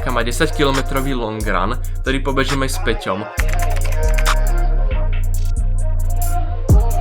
Čaká ma 10-kilometrový long run, ktorý pobežíme s Peťom.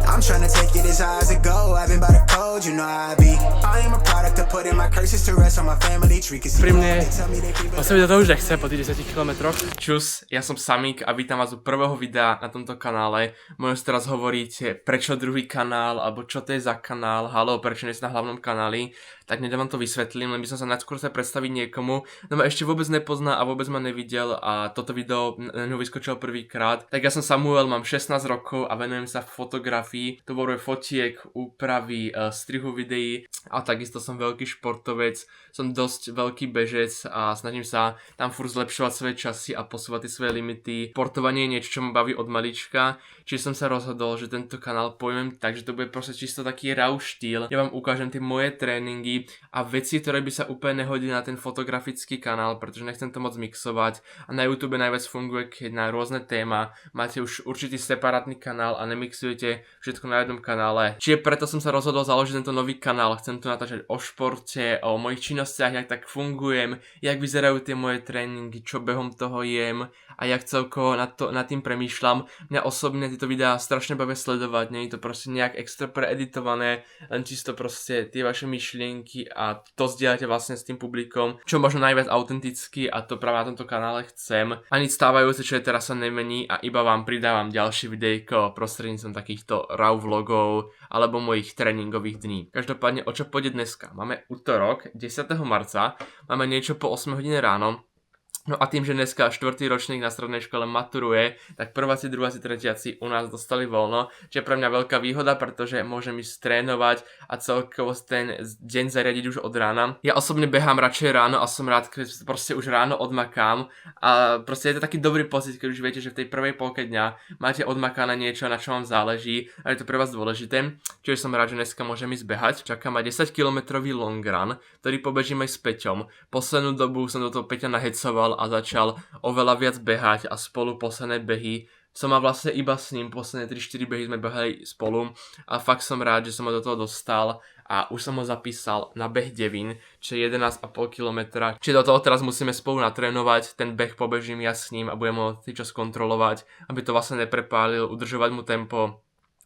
I'm tryna take it as high as it go. I've been by the code, you know how I be. I am a product of putting my curses to rest on my family tree. Pri mne sa mi do toho už nechce po tých 10 kilometroch. Čus, ja som Samík a vítam vás u prvého videa na tomto kanále. Možno si teraz hovoríte, prečo druhý kanál, alebo čo to je za kanál, halo, prečo nie si na hlavnom kanáli. Tak hneď vám to vysvetlím, len by som sa najskôr chcel predstaviť niekomu, kto ma ešte vôbec nepozná a vôbec ma nevidel a toto video na ňu vyskočilo prvýkrát. Tak ja som Samuel, mám 16 rokov a venujem sa fotografii, tvorbe fotiek, úpravy, strihu videí a takisto som veľký športovec, som dosť veľký bežec a snažím sa tam furt zlepšovať svoje časy a posúvať tie svoje limity. Športovanie je niečo, čo ma baví od malička, čiže som sa rozhodol, že tento kanál pojmem tak, že to bude proste čisto taký raw štýl. Ja vám ukážem tie moje tréningy a veci, ktoré by sa úplne nehodili na ten fotografický kanál, pretože nechcem to moc mixovať a na YouTube najviac funguje, keď na rôzne téma máte už určitý separátny kanál a nemixujete všetko na jednom kanále. Čiže preto som sa rozhodol založiť tento nový kanál. Chcem tu natáčať o športe, o mojich činnostiach, jak tak fungujem, jak vyzerajú tie moje tréningy, čo behom toho jem a jak celkovo nad tým premýšľam. Mňa osobne tieto videá strašne bavia sledovať, nie je to proste nejak extra preeditované, len čisto proste tie vaše myšlienky a to zdieľate vlastne s tým publikom, čo možno najviac autenticky a to práve na tomto kanále chcem. A nič stávajúce, čo je teraz sa nemení a iba vám pridávam ďalšie videjko prostredníctvom takýchto raw vlogov alebo mojich tréningových dní. Každopádne o čo pôjde dneska? Máme útorok 10. marca, máme niečo po 8 hodine ráno. No a tým, že dneska 4. ročník na strednej škole maturuje, tak prváci, druháci, tretiaci u nás dostali voľno, čo je pre mňa veľká výhoda, pretože môžem ísť trénovať a celkovo ten deň zariadiť už od rána. Ja osobne behám radšej ráno a som rád, keď proste už ráno odmakám a proste je to taký dobrý pocit, keď už viete, že v tej prvej polke dňa máte odmakané niečo, na čo vám záleží a je to pre vás dôležité. Čiže som rád, že dneska môžem ísť behať. Čaká ma 10-kilometrový long run, ktorý pobežíme s Peťom. Poslednú dobu som do toho Peťa nahecoval a začal oveľa viac behať a spolu posledné behy som mal vlastne iba s ním, posledné 3-4 behy sme behali spolu a fakt som rád, že som ho do toho dostal a už som ho zapísal na beh Devín, čo je 11,5 km. Čiže do toho teraz musíme spolu natrénovať, ten beh pobežím ja s ním a budem ho čas kontrolovať, aby to vlastne neprepálil, udržovať mu tempo.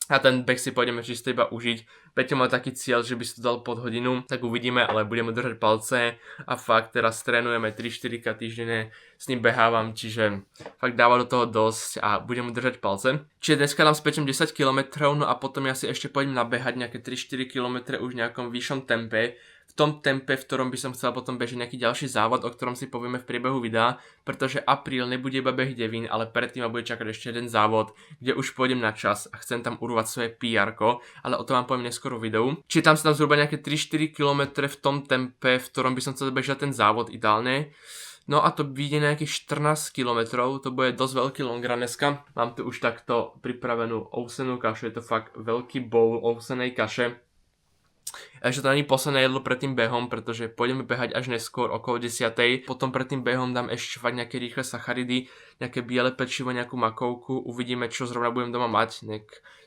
A ten beh si pôjdeme čisto iba užiť. Peťo má taký cieľ, že by si to dal pod hodinu, tak uvidíme, ale budeme držať palce a fakt teraz trénujeme 3-4 krát týždenne, s ním behávam, čiže fakt dáva do toho dosť a budem mu držať palce. Čiže dneska dám s Peťom 10 km, no a potom ja si ešte pôjdem nabehať nejaké 3-4 km už v nejakom vyššom tempe. V tom tempe, v ktorom by som chcel potom bežať nejaký ďalší závod, o ktorom si povieme v priebehu videa, pretože apríl nebude iba beh Devín, ale predtým ma bude čakať ešte jeden závod, kde už pôjdem na čas a chcem tam urvať svoje PR-ko, ale o tom vám poviem neskôr v videu. Čiže tam sa zhruba nejaké 3-4 km v tom tempe, v ktorom by som chcel bežať ten závod ideálne. No a to vyjde nejakých 14 km, to bude dosť veľký long run dneska. Mám tu už takto pripravenú ovsenú kašu, je to fakt veľký bowl ovsenej kaše. Ešte to není posledné jedlo pred tým behom, pretože pôjdeme behať až neskôr okolo 10. Potom pred tým behom dám ešte fakt nejaké rýchle sacharidy, nejaké biele pečivo, nejakú makovku, uvidíme čo zrovna budem doma mať.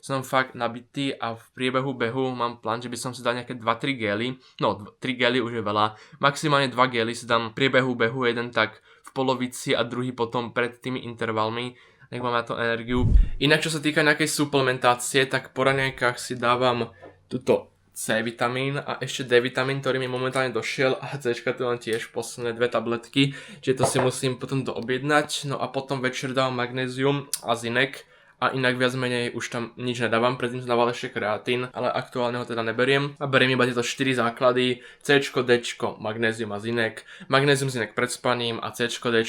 Som fakt nabitý a v priebehu behu mám plán, že by som si dal nejaké 2-3 gély, no 3 gély už je veľa, maximálne 2 gély si dám v priebehu behu, jeden tak v polovici a druhý potom pred tými intervalmi. Nech mám na to energiu. Inak čo sa týka nejakej suplementácie, tak po raňajkách si dávam túto C vitamín a ešte D vitamín, ktorý mi momentálne došiel a C tu len tiež posledné 2 tabletky, čiže to si musím potom doobjednať. No a potom večer dávam magnézium a zinek a inak viac menej už tam nič nedávam, predtým som dával ešte kreatín, ale aktuálne ho teda neberiem a beriem iba tieto 4 základy, C, D, magnézium a zinek, magnézium, zinek pred spaním a C, D,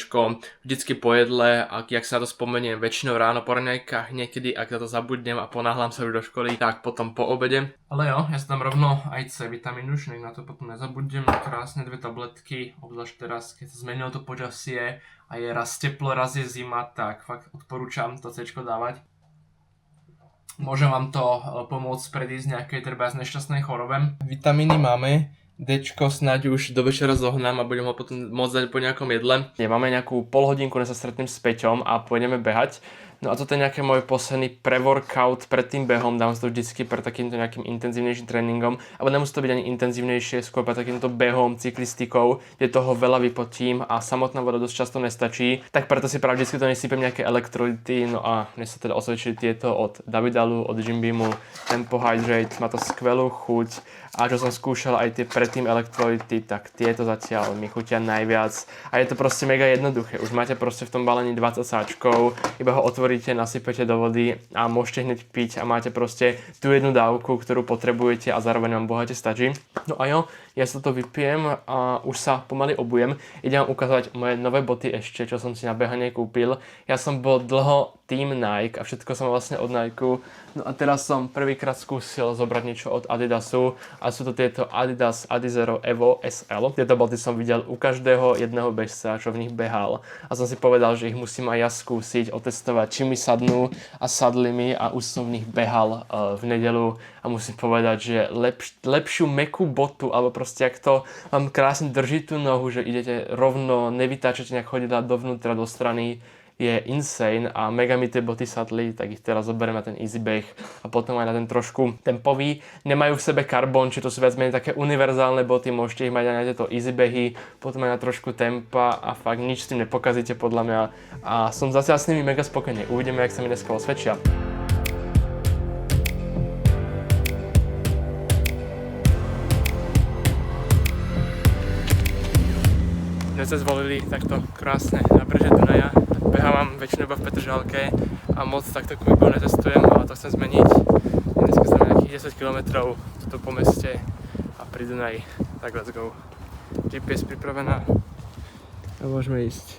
vždycky po jedle a jak sa na to spomeniem väčšinou ráno po raňajkách, niekedy ak na to zabudnem a ponáhľam sa už do školy, tak potom po obede. Ale jo, ja si tam rovno aj C vitamín už, nech na to potom nezabudnem, krásne 2 tabletky, obzvlášť teraz, keď sa zmenilo to počasie a je raz teplo, raz je zima, tak fakt odporúčam to C dávať. Môže vám to pomôcť predísť nejakej treba nešťastnej chorobe. Vitamíny máme, Dčko snáď už do večera zohnám a budem ho potom môcť dať po nejakom jedle. Máme nejakú polhodinku, než sa stretnem s Peťom a pôjdeme behať. No a toto je nejaký môj posledný pre-workout pred tým behom, dám si to vždycky pred takýmto nejakým intenzívnejším tréningom, alebo nemusí to byť ani intenzívnejšie, skôr pred takýmto behom, cyklistikou, kde toho veľa vypotím a samotná voda dosť často nestačí, tak preto si práve vždycky to nesypem nejaké elektrolyty, no a mne sa teda osvedčili tieto od Davidalu, od Jim Beamu, Tempo Hydrate, má to skvelú chuť a čo som skúšal aj tie predtým elektrolyty, tak tieto zatiaľ mi chutia najviac a je to proste mega jednoduché, už máte proste v tom balení 20 sáčkov, iba ho otvoríte, nasypete do vody a môžete hneď piť a máte proste tú jednu dávku, ktorú potrebujete a zároveň vám bohate stačí. No a jo, ja sa to vypijem a už sa pomaly obujem. Idem vám ukázať moje nové boty ešte, čo som si na behanie kúpil. Ja som bol dlho Team Nike a všetko som vlastne od Nike. No a teraz som prvýkrát skúsil zobrať niečo od Adidasu a sú to tieto Adidas Adizero Evo SL. Tieto boty som videl u každého jedného bežca, čo v nich behal. A som si povedal, že ich musím aj ja skúsiť, otestovať, či mi sadnú a sadli mi a už som v nich behal v nedeľu a musím povedať, že lepšiu mäkkú botu, alebo proste ak to vám krásne drží tú nohu, že idete rovno, nevytáčate nejak chodidla dovnútra, do strany, je insane a mega mi tie boty sadli, tak ich teraz zoberiem na ten easy beh a potom aj na ten trošku tempový. Nemajú v sebe karbon, či to sú viac menej také univerzálne boty, môžete ich mať aj na tieto easy behy, potom aj na trošku tempa a fakt nič s tým nepokazíte podľa mňa a som zatiaľ s nimi mega spokojný. Uvidíme, jak sa mi dneska osvedčia. Dnes sa zvolili takto krásne nábrežie Dunaja. Behávam väčšinu iba v Petržalke a moc takto kúpiu netestujem, ale to chcem zmeniť. Dneska som nejakých 10 km tuto po meste a pri Dunaji. Tak let's go. GPS pripravená a môžeme ísť.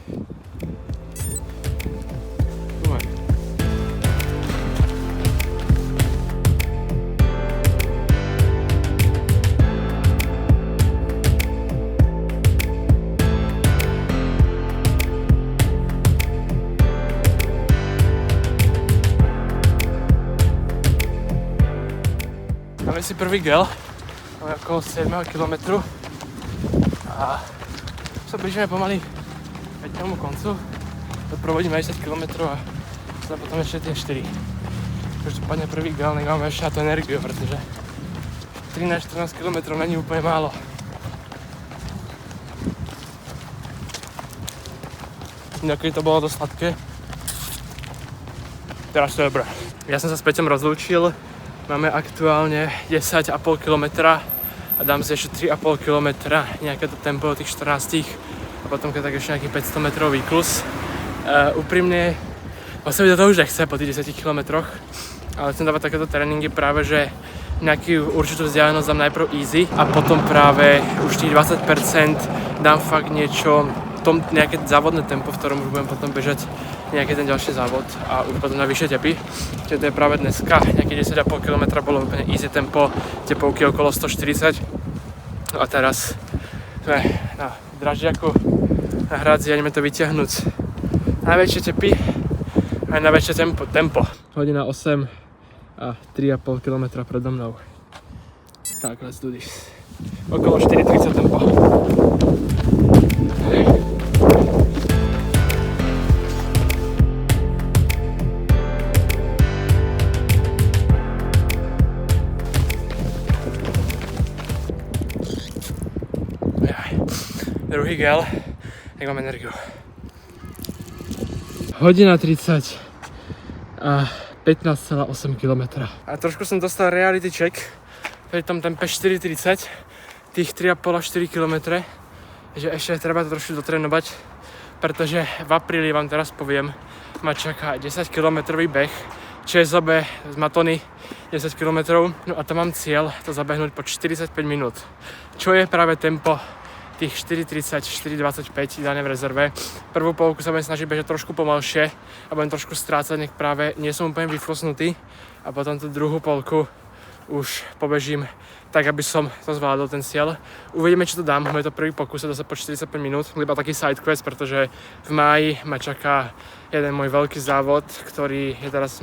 Máme si prvý gel, máme okolo 7 km a sa blížime pomaly k tomu koncu. Odprovodíme 10 km a potom ešte tie 4. Každopádne prvý gel, nech máme ešte na tú energiu, pretože 13-14 km není úplne málo. Niekedy to bolo dosť sladké. Teraz to je dobré. Ja som sa s Peťom rozlúčil. Máme aktuálne 10,5 km a dám si ešte 3,5 km, nejaké to tempo od tých 14 a potom keď tak ešte nejaký 500 metrov výklus. Úprimne, sa mi do toho už nechce po tých 10 km, ale chcem dávať takéto tréningy práve, že nejakú určitú vzdialenosť dám najprv easy a potom práve už tých 20% dám fakt niečo, nejaké závodné tempo, v ktorom už budem potom bežať nejaký ten ďalší závod a už potom na vyššie tepy. Čiže to je práve dneska, nejakých 10,5 km bolo úplne easy tempo, tepovky okolo 140. A teraz sme na Dražďaku, na Hradzi a ideme to vyťahnuť najväčšie tepy aj najväčšie tempo. Hodina 8 a 3,5 km predo mnou. Tak, let's do this. Okolo 4,30 tempo. Druhý gel, tak mám energiu. Hodina 30 a 15,8 km. A trošku som dostal reality check pri tom tempe 4,30, tých 3,5 a 4 km, že ešte treba to trošku dotrénovať, pretože v apríli vám teraz poviem, ma čaká 10 km beh, ČSOB z Matony 10 km, no a tam mám cieľ to zabehnúť po 45 minút, čo je práve tempo tých 4.30, 4.25 ideálne v rezerve. Prvú polku sa budem snažiť bežať trošku pomalšie a budem trošku strácať, nech práve nie som úplne vyfrosnutý a potom tú druhú polku už pobežím tak aby som to zvládol ten cieľ. Uvidíme, čo to dám, je to prvý pokus, to sa po 45 minút, iba taký side quest, pretože v máji ma čaká jeden môj veľký závod, ktorý je teraz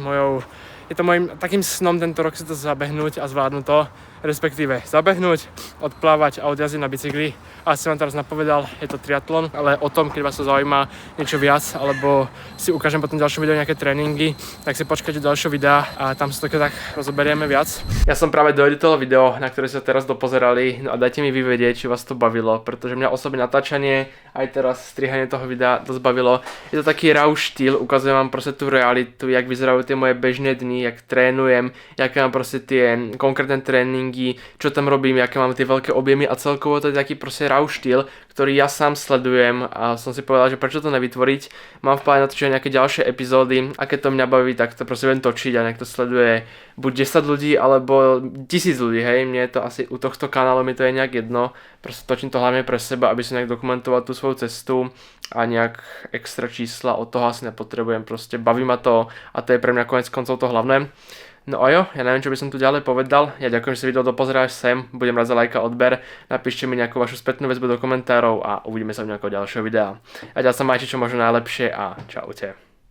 je to môjim takým snom tento rok si to zabehnúť a zvládnuť to, respektíve zabehnúť, odplávať a odjazdiť na bicykli. A som vám teraz napovedal, je to triatlon, ale o tom, keď vás to zaujíma niečo viac, alebo si ukážem potom v ďalšom videu nejaké tréningy, tak si počkajte do ďalšieho videa a tam sa to tak rozoberieme viac. Ja som práve doeditoval video, na ktoré sa teraz dopozerali, no a dajte mi vyvedieť, či vás to bavilo, pretože mňa osobne natáčanie, aj teraz strihanie toho videa dosť bavilo. Je to taký raw štýl, ukazujem vám proste tú realitu, jak vyzerajú tie moje bežné dni, jak trénujem, jaké mám proste tie konkrétne tréningy, čo tam robím, aké mám tie veľké objemy a celkovo to je taký proste raw štýl, ktorý ja sám sledujem a som si povedal, že prečo to nevytvoriť. Mám v pláne natočiť nejaké ďalšie epizódy a keď to mňa baví, tak to proste viem točiť a nejak to sleduje buď 10 ľudí alebo 1000 ľudí, hej, mne je to asi u tohto kanálu mi to je nejak jedno, proste točím to hlavne pre seba, aby som nejak dokumentoval tú svoju cestu a nejak extra čísla od toho asi nepotrebujem, proste baví ma to a to je pre mňa konec koncov to hlavné. No a jo, ja neviem, čo by som tu ďalej povedal, ja ďakujem, že si video dopozeráš sem, budem rád za like a odber, napíšte mi nejakú vašu spätnú väzbu do komentárov a uvidíme sa v nejakého ďalšieho videa. A ďalej sa majte čo možno najlepšie a čaute.